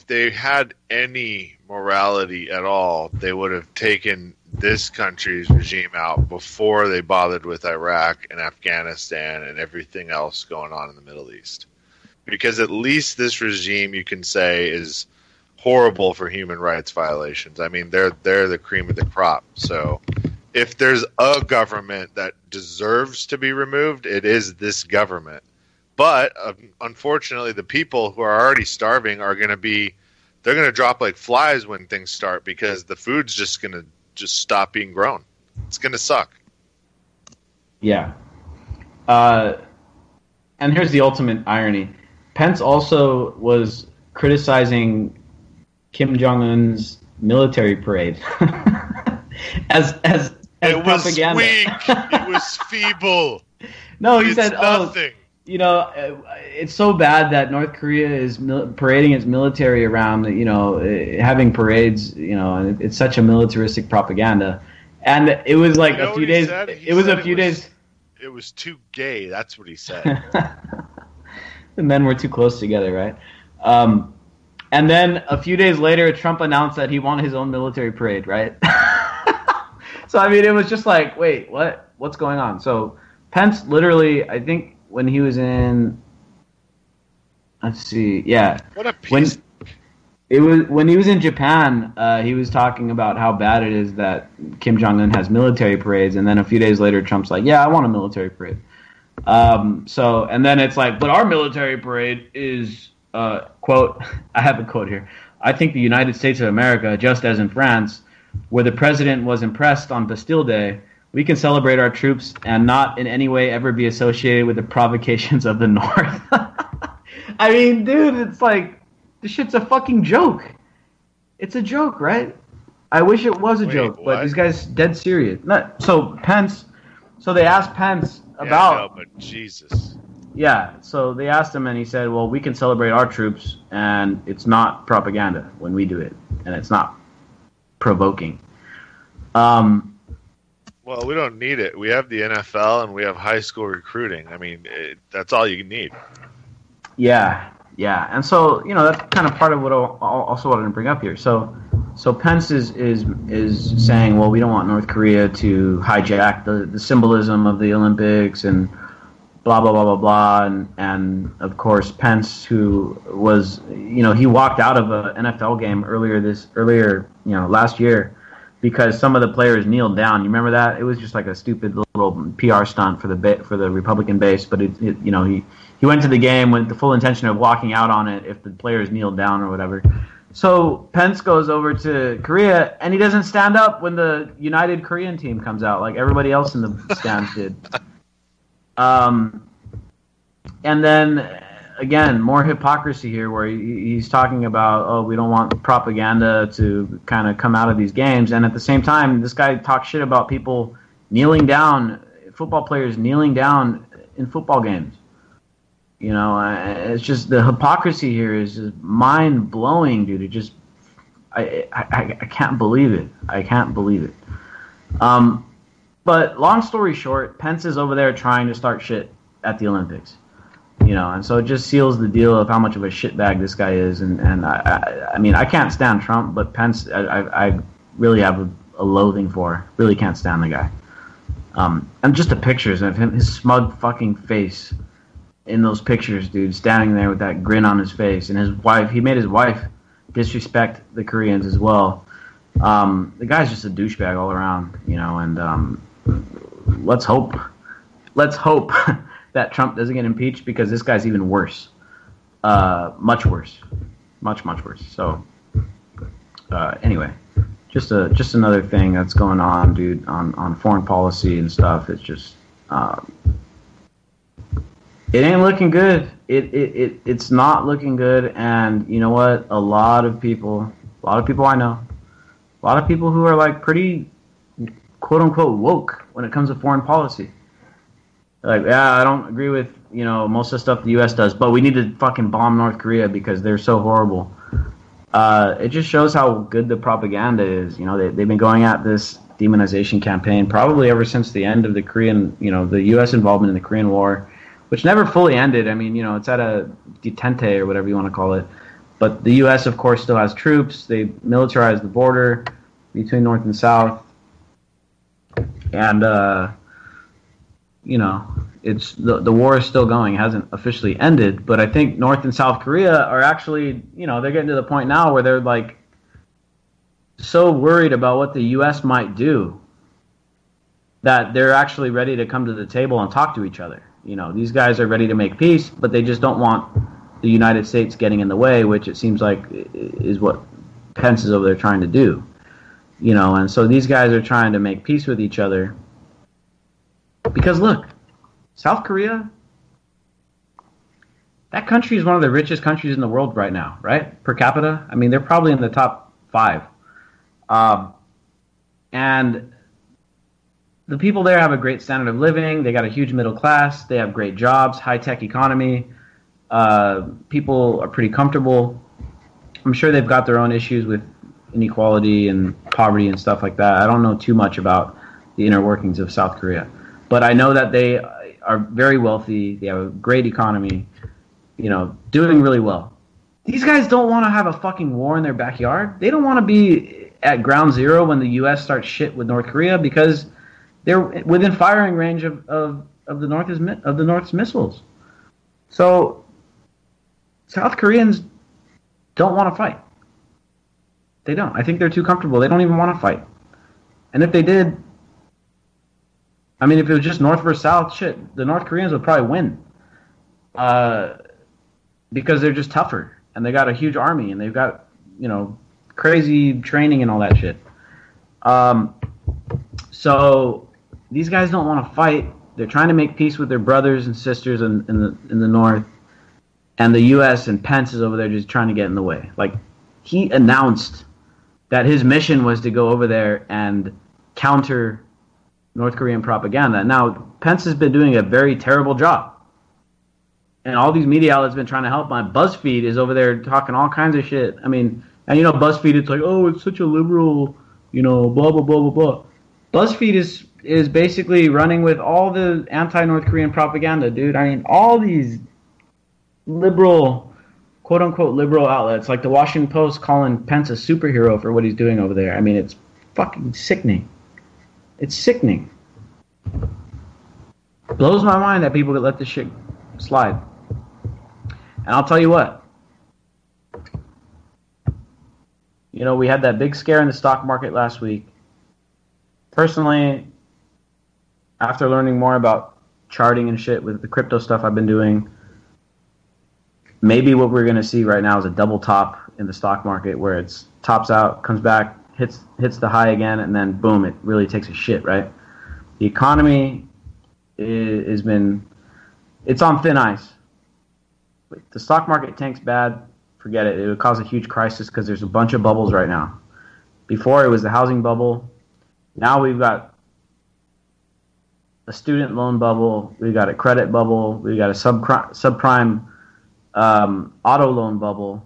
Speaker 4: they had any morality at all, they would have taken this country's regime out before they bothered with Iraq and Afghanistan and everything else going on in the Middle East. Because at least this regime, you can say, is horrible for human rights violations. I mean, they're the cream of the crop. So if there's a government that deserves to be removed, it is this government. But unfortunately, the people who are already starving are going to they're going to drop like flies when things start, because the food's just going to stop being grown. It's going to suck.
Speaker 3: Yeah. And here's the ultimate irony. Pence also was criticizing Kim Jong-un's military parade as
Speaker 4: it
Speaker 3: propaganda.
Speaker 4: Was weak. It was feeble.
Speaker 3: No, he
Speaker 4: it's
Speaker 3: said,
Speaker 4: nothing.
Speaker 3: it's so bad that North Korea is parading its military around, having parades, and it's such a militaristic propaganda. And it was like a few days. It was a few days.
Speaker 4: It was too gay. That's what he said.
Speaker 3: The men were too close together, right? And then a few days later, Trump announced that he wanted his own military parade, right? So, I mean, it was just like, wait, what? What's going on? So Pence literally, I think when he was in, let's see, yeah.
Speaker 4: What a piece.
Speaker 3: When he was in Japan, he was talking about how bad it is that Kim Jong-un has military parades, and then a few days later, Trump's like, yeah, I want a military parade. And then it's like, but our military parade is, quote, I have a quote here, I think the United States of America, just as in France, where the president was impressed on Bastille Day, we can celebrate our troops and not in any way ever be associated with the provocations of the North. I mean, dude, it's like, this shit's a fucking joke. It's a joke, right? I wish it was a joke, but these guys dead serious. So they asked Pence about...
Speaker 4: No, but Jesus.
Speaker 3: Yeah, so they asked him, and he said, well, we can celebrate our troops, and it's not propaganda when we do it, and it's not provoking.
Speaker 4: Well, we don't need it. We have the NFL, and we have high school recruiting. I mean, that's all you need.
Speaker 3: Yeah, and so that's kind of part of what I also wanted to bring up here. So Pence is saying, well, we don't want North Korea to hijack the symbolism of the Olympics and blah blah blah blah blah, and of course Pence, who was he walked out of an NFL game earlier last year because some of the players kneeled down. You remember that? It was just like a stupid little PR stunt for the Republican base, but he went to the game with the full intention of walking out on it if the players kneeled down or whatever. So Pence goes over to Korea, and he doesn't stand up when the United Korean team comes out like everybody else in the stands did. And then, again, more hypocrisy here where he's talking about, we don't want propaganda to kind of come out of these games. And at the same time, this guy talks shit about people kneeling down, football players kneeling down in football games. It's just the hypocrisy here is just mind blowing, dude. It just, I can't believe it. I can't believe it. But long story short, Pence is over there trying to start shit at the Olympics, and so it just seals the deal of how much of a shitbag this guy is. And I mean, I can't stand Trump, but Pence, I really have a loathing for. Really can't stand the guy. And just the pictures of him, his smug fucking face in those pictures, dude, standing there with that grin on his face, and his wife, he made his wife disrespect the Koreans as well. The guy's just a douchebag all around, and let's hope that Trump doesn't get impeached, because this guy's even worse, much worse, much worse. So anyway, just another thing that's going on, dude, on foreign policy and stuff. It's just it ain't looking good. It's not looking good. And you know what? A lot of people I know, a lot of people who are like pretty quote unquote woke when it comes to foreign policy. Like, yeah, I don't agree with most of the stuff the U.S. does, but we need to fucking bomb North Korea because they're so horrible. It just shows how good the propaganda is. They've been going at this demonization campaign probably ever since the end of the Korean, the U.S. involvement in the Korean War, which never fully ended. I mean, it's at a detente or whatever you want to call it. But the U.S., of course, still has troops. They militarized the border between North and South. And, it's the war is still going. It hasn't officially ended. But I think North and South Korea are actually, they're getting to the point now where they're, like, so worried about what the U.S. might do that they're actually ready to come to the table and talk to each other. These guys are ready to make peace, but they just don't want the United States getting in the way, which it seems like is what Pence is over there trying to do. And so these guys are trying to make peace with each other. Because look, South Korea, that country is one of the richest countries in the world right now, right? Per capita. I mean, they're probably in the top 5. And the people there have a great standard of living. They got a huge middle class. They have great jobs, high-tech economy. People are pretty comfortable. I'm sure they've got their own issues with inequality and poverty and stuff like that. I don't know too much about the inner workings of South Korea. But I know that they are very wealthy. They have a great economy, doing really well. These guys don't want to have a fucking war in their backyard. They don't want to be at ground zero when the U.S. starts shit with North Korea because they're within firing range of the North's missiles. So South Koreans don't want to fight. They don't. I think they're too comfortable. They don't even want to fight. And if they did, if it was just North versus South, shit, the North Koreans would probably win. Because they're just tougher. And they got a huge army. And they've got, crazy training and all that shit. So these guys don't want to fight. They're trying to make peace with their brothers and sisters in the North. And the U.S. and Pence is over there just trying to get in the way. Like, he announced that his mission was to go over there and counter North Korean propaganda. Now, Pence has been doing a very terrible job. And all these media outlets have been trying to help. My BuzzFeed is over there talking all kinds of shit. BuzzFeed, it's like, oh, it's such a liberal, blah, blah, blah, blah, blah. BuzzFeed is basically running with all the anti-North Korean propaganda, dude. All these liberal, quote-unquote liberal outlets, like the Washington Post calling Pence a superhero for what he's doing over there. It's fucking sickening. It's sickening. Blows my mind that people could let this shit slide. And I'll tell you what. We had that big scare in the stock market last week. Personally, after learning more about charting and shit with the crypto stuff I've been doing, maybe what we're going to see right now is a double top in the stock market where it tops out, comes back, hits the high again, and then boom, it really takes a shit, right? The economy it's on thin ice. The stock market tanks bad, forget it. It would cause a huge crisis because there's a bunch of bubbles right now. Before it was the housing bubble. Now we've got a student loan bubble. We've got a credit bubble. We've got a subprime auto loan bubble.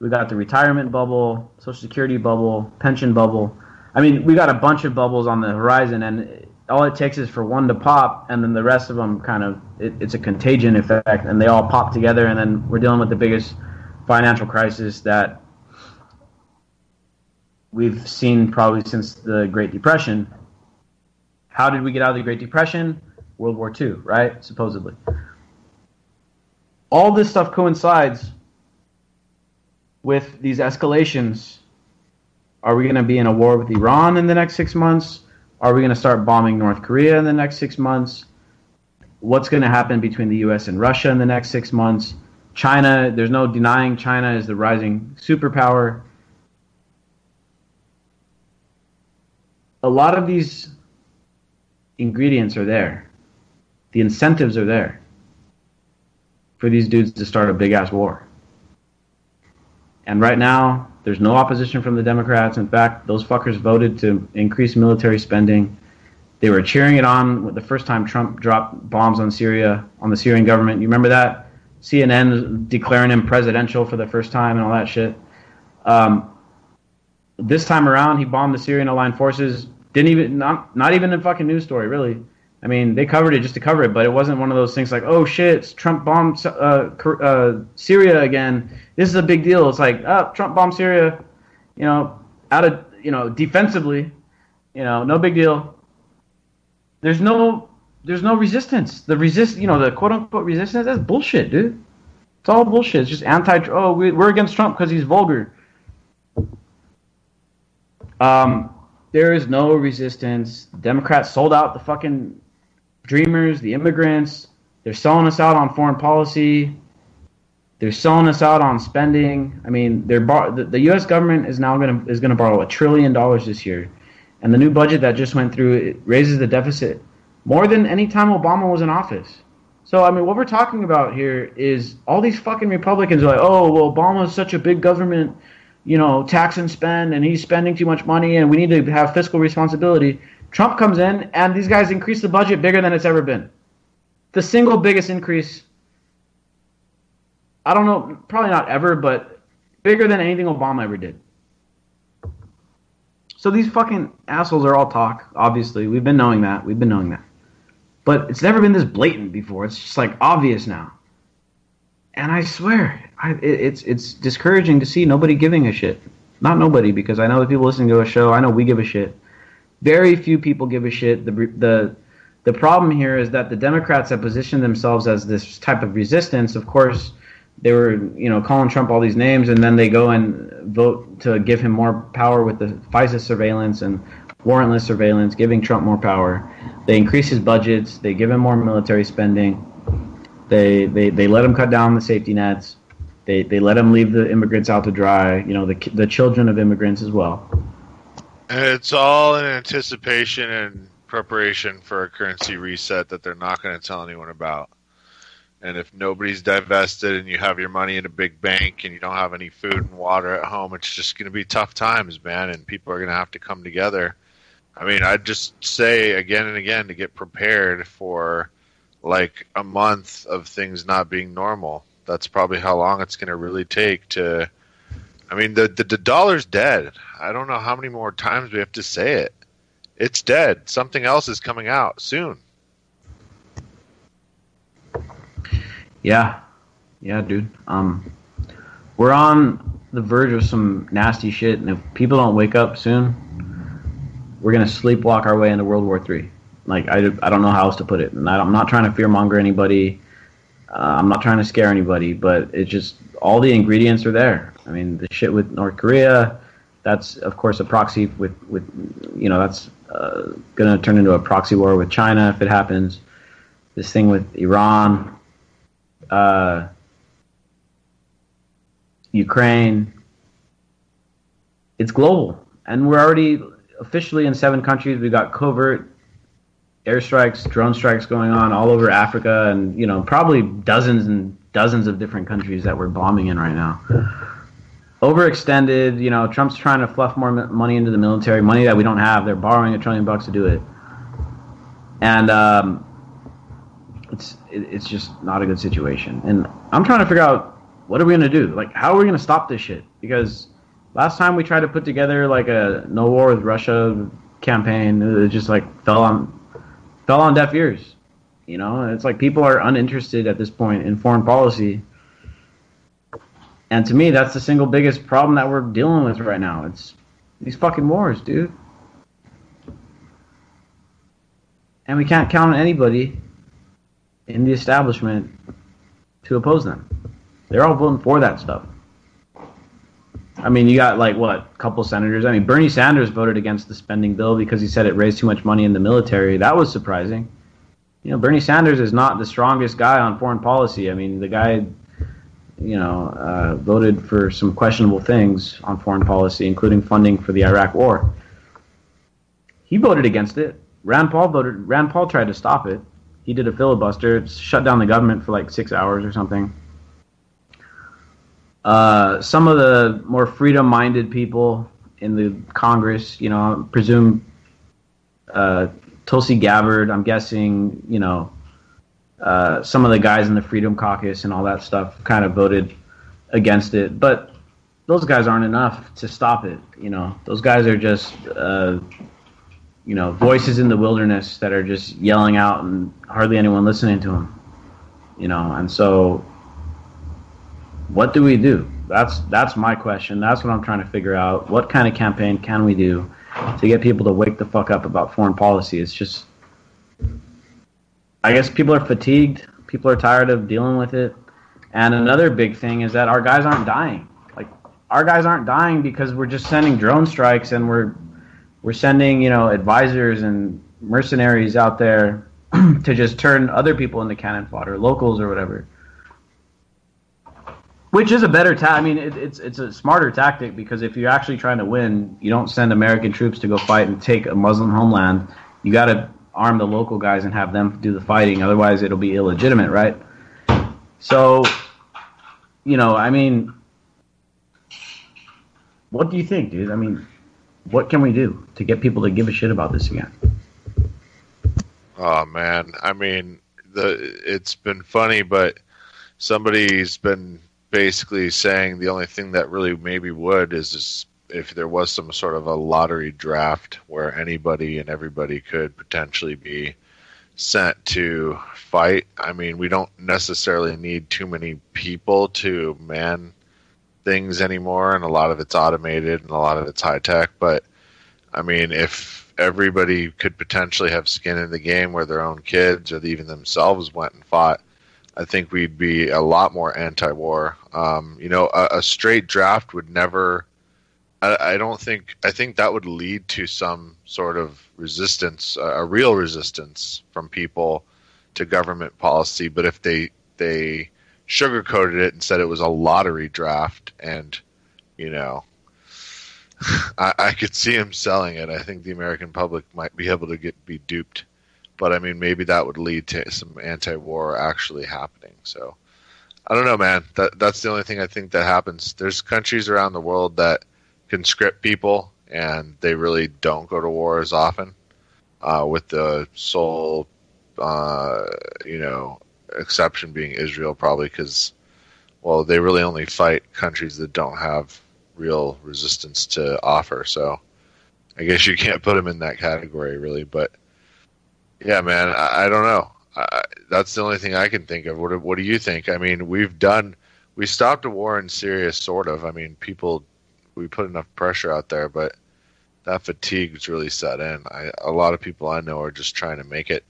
Speaker 3: We got the retirement bubble, Social Security bubble, pension bubble. We got a bunch of bubbles on the horizon, and all it takes is for one to pop, and then the rest of them it's a contagion effect, and they all pop together, and then we're dealing with the biggest financial crisis that we've seen probably since the Great Depression. How did we get out of the Great Depression? World War II, right? Supposedly. All this stuff coincides with these escalations. Are we going to be in a war with Iran in the next 6 months? Are we going to start bombing North Korea in the next 6 months? What's going to happen between the U.S. and Russia in the next 6 months? China, there's no denying China is the rising superpower. A lot of these ingredients are there. The incentives are there for these dudes to start a big-ass war. And right now, there's no opposition from the Democrats. In fact, those fuckers voted to increase military spending. They were cheering it on the first time Trump dropped bombs on Syria, on the Syrian government. You remember that? CNN declaring him presidential for the first time and all that shit. This time around, he bombed the Syrian-aligned forces. Not even a fucking news story, really. They covered it just to cover it, but it wasn't one of those things like, oh shit, Trump bombed Syria again. This is a big deal. It's like, oh, Trump bombed Syria, defensively, no big deal. There's no resistance. The quote unquote resistance, that's bullshit, dude. It's all bullshit. It's just we're against Trump because he's vulgar. There is no resistance. Democrats sold out the fucking dreamers, the immigrants. They're selling us out on foreign policy. They're selling us out on spending. The U.S. government is now going to borrow $1 trillion this year, and the new budget that just went through, it raises the deficit more than any time Obama was in office. So what we're talking about here is all these fucking Republicans are like, oh well, Obama is such a big government, tax and spend, and he's spending too much money, and we need to have fiscal responsibility. Trump comes in, and these guys increase the budget bigger than it's ever been. The single biggest increase, I don't know, probably not ever, but bigger than anything Obama ever did. So these fucking assholes are all talk, obviously. We've been knowing that. But it's never been this blatant before. It's just like obvious now. And I swear, it's discouraging to see nobody giving a shit. Not nobody, because I know the people listening to a show, I know we give a shit. Very few people give a shit. The problem here is that the Democrats have positioned themselves as this type of resistance. Of course, they were, calling Trump all these names, and then they go and vote to give him more power with the FISA surveillance and warrantless surveillance, giving Trump more power. They increase his budgets. They give him more military spending. They let him cut down the safety nets. They let him leave the immigrants out to dry. The children of immigrants as well.
Speaker 4: And it's all in anticipation and preparation for a currency reset that they're not going to tell anyone about. And if nobody's divested and you have your money in a big bank and you don't have any food and water at home, it's just going to be tough times, man. And people are going to have to come together. I mean, I'd just say again and again to get prepared for like a month of things not being normal. That's probably how long it's going to really take to. I mean, the dollar's dead. I don't know how many more times we have to say it. It's dead. Something else is coming out soon.
Speaker 3: Yeah, dude. We're on the verge of some nasty shit, and if people don't wake up soon, we're gonna sleepwalk our way into World War III. Like, I don't know how else to put it. And I'm not trying to fearmonger anybody. I'm not trying to scare anybody, but it's just all the ingredients are there. I mean, the shit with North Korea, that's of course a proxy with that's gonna turn into a proxy war with China if it happens. This thing with Iran. Ukraine, it's global, and we're already officially in 7 countries. We got covert airstrikes, drone strikes going on all over Africa, and probably dozens and dozens of different countries that we're bombing in right now. Overextended, Trump's trying to fluff more money into the military, money that we don't have. They're borrowing $1 trillion to do it, and it's just not a good situation. And I'm trying to figure out, what are we going to do? Like, how are we going to stop this shit? Because last time we tried to put together like a no war with Russia campaign, it just like fell on deaf ears. It's like people are uninterested at this point in foreign policy. And to me, that's the single biggest problem that we're dealing with right now. It's these fucking wars, dude. And we can't count on anybody in the establishment to oppose them. They're all voting for that stuff. I mean, you got a couple senators. I mean, Bernie Sanders voted against the spending bill because he said it raised too much money in the military. That was surprising. Bernie Sanders is not the strongest guy on foreign policy. I mean, the guy, voted for some questionable things on foreign policy, including funding for the Iraq War. He voted against it. Rand Paul tried to stop it. He did a filibuster, shut down the government for like 6 hours or something. Some of the more freedom-minded people in the Congress, presume Tulsi Gabbard, I'm guessing, some of the guys in the Freedom Caucus and all that stuff kind of voted against it. But those guys aren't enough to stop it. Those guys are just, voices in the wilderness that are just yelling out and hardly anyone listening to them. And so what do we do? That's my question. That's what I'm trying to figure out. What kind of campaign can we do to get people to wake the fuck up about foreign policy? It's just, I guess people are fatigued. People are tired of dealing with it. And another big thing is that our guys aren't dying. Like, our guys aren't dying because we're just sending drone strikes and we're sending, advisors and mercenaries out there to just turn other people into cannon fodder, locals or whatever. Which is a better I mean, it's a smarter tactic, because if you're actually trying to win, you don't send American troops to go fight and take a Muslim homeland. You got to arm the local guys and have them do the fighting. Otherwise, it'll be illegitimate, right? So, I mean, what do you think, dude? I mean, what can we do to get people to give a shit about this again?
Speaker 4: Oh man, I mean, it's been funny, but somebody's been basically saying the only thing that really maybe would is just if there was some sort of a lottery draft where anybody and everybody could potentially be sent to fight. I mean, we don't necessarily need too many people to man things anymore, and a lot of it's automated and a lot of it's high tech. But I mean, if everybody could potentially have skin in the game where their own kids or even themselves went and fought, I think we'd be a lot more anti-war. A straight draft would never. I don't think. I think that would lead to some sort of resistance, a real resistance from people to government policy. But if they sugarcoated it and said it was a lottery draft, and I could see him selling it. I think the American public might be able to be duped. But I mean, maybe that would lead to some anti-war actually happening. So I don't know, man. That's the only thing I think that happens. There's countries around the world that conscript people, and they really don't go to war as often. With the sole, exception being Israel, probably because, well, they really only fight countries that don't have real resistance to offer. So I guess you can't put them in that category, really, but. Yeah, man, I don't know. That's the only thing I can think of. What do you think? I mean, we stopped a war in Syria, sort of. I mean, we put enough pressure out there, but that fatigue's really set in. A lot of people I know are just trying to make it.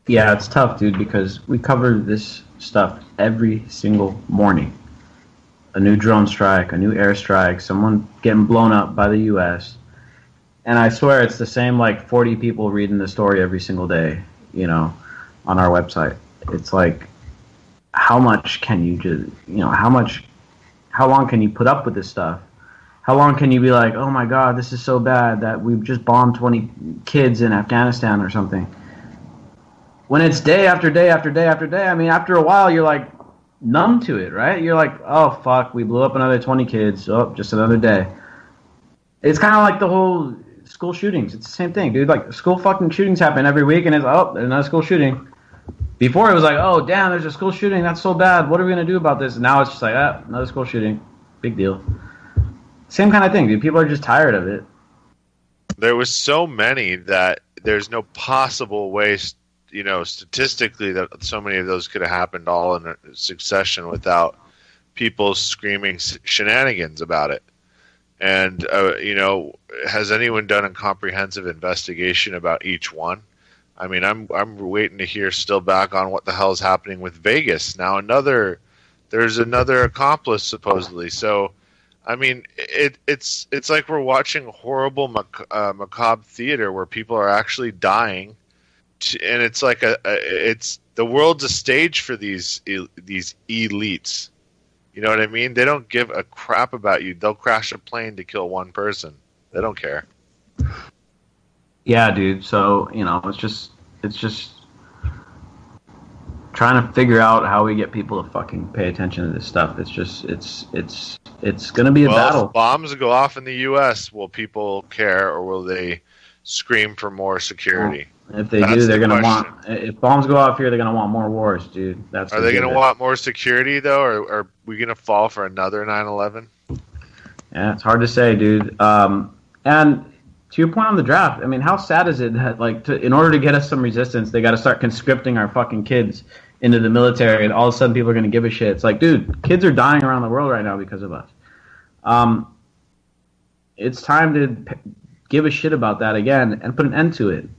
Speaker 3: Yeah, it's tough, dude, because we cover this stuff every single morning. A new drone strike, a new airstrike, someone getting blown up by the U.S., and I swear it's the same 40 people reading the story every single day, on our website. It's like, how much can you just, how long can you put up with this stuff? How long can you be like, oh my God, this is so bad that we've just bombed 20 kids in Afghanistan or something? When it's day after day after day after day, I mean, after a while, you're numb to it, right? You're like, oh fuck, we blew up another 20 kids. Oh, just another day. It's kind of like the whole school shootings. It's the same thing, dude. School fucking shootings happen every week, and it's, oh, there's another school shooting. Before it was like, oh, damn, there's a school shooting. That's so bad. What are we going to do about this? And now it's just like, another school shooting. Big deal. Same kind of thing, dude. People are just tired of it.
Speaker 4: There was so many that there's no possible way, statistically, that so many of those could have happened all in a succession without people screaming shenanigans about it. And, has anyone done a comprehensive investigation about each one? I mean, I'm waiting to hear still back on what the hell is happening with Vegas. Now there's another accomplice supposedly. So, I mean, it's like we're watching horrible macabre theater where people are actually dying, and it's like it's the world's a stage for these elites. You know what I mean? They don't give a crap about you. They'll crash a plane to kill one person. They don't care.
Speaker 3: Yeah, dude. So, it's just trying to figure out how we get people to fucking pay attention to this stuff. It's just, it's going to be a battle.
Speaker 4: If bombs go off in the U.S., will people care, or will they scream for more security?
Speaker 3: Well, if they do, they're going to want. If bombs go off here, they're going to want more wars, dude.
Speaker 4: Are they going to want more security though, or are we going to fall for another 9/11?
Speaker 3: Yeah, it's hard to say, dude. And to your point on the draft, I mean, how sad is it that in order to get us some resistance, they got to start conscripting our fucking kids into the military, and all of a sudden people are going to give a shit. It's like, dude, kids are dying around the world right now because of us. It's time to give a shit about that again and put an end to it.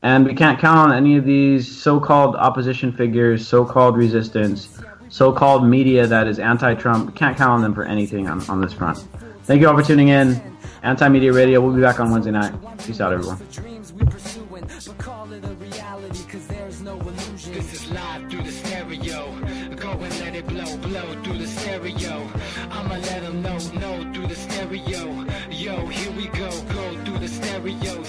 Speaker 3: And we can't count on any of these so-called opposition figures, so-called resistance, so-called media that is anti-Trump. We can't count on them for anything on this front. Thank you all for tuning in. Anti-Media Radio. We'll be back on Wednesday night. Peace out, everyone.
Speaker 2: This is live through the stereo. Go and let it blow through the stereo. I'ma let them know through the stereo. Yo, here we go through the stereo.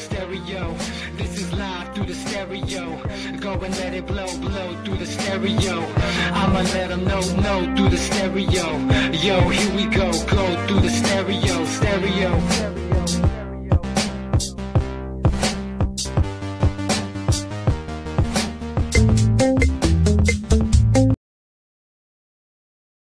Speaker 2: This is live through the stereo. Go and let it blow through the stereo. I'ma let them know through the stereo. Yo, here we go through the stereo.